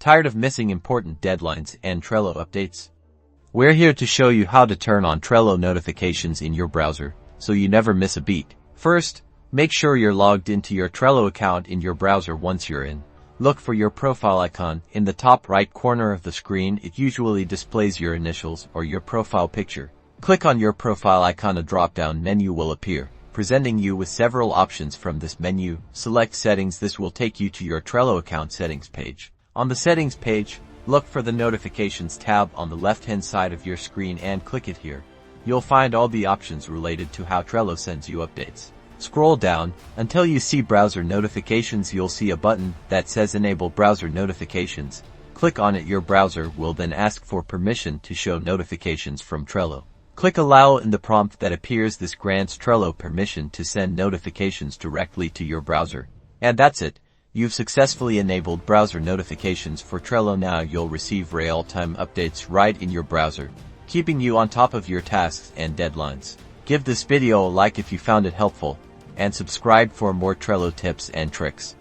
Tired of missing important deadlines and Trello updates? We're here to show you how to turn on Trello notifications in your browser, so you never miss a beat. First, make sure you're logged into your Trello account in your browser. Once you're in, look for your profile icon. In the top right corner of the screen, it usually displays your initials or your profile picture. Click on your profile icon. A drop-down menu will appear, presenting you with several options. From this menu, select Settings. This will take you to your Trello account settings page. On the settings page, look for the Notifications tab on the left-hand side of your screen and click it here. You'll find all the options related to how Trello sends you updates. Scroll down until you see Browser Notifications. You'll see a button that says Enable Browser Notifications. Click on it. Your browser will then ask for permission to show notifications from Trello. Click Allow in the prompt that appears. This grants Trello permission to send notifications directly to your browser. And that's it. You've successfully enabled browser notifications for Trello. Now you'll receive real-time updates right in your browser, keeping you on top of your tasks and deadlines. Give this video a like if you found it helpful, and subscribe for more Trello tips and tricks.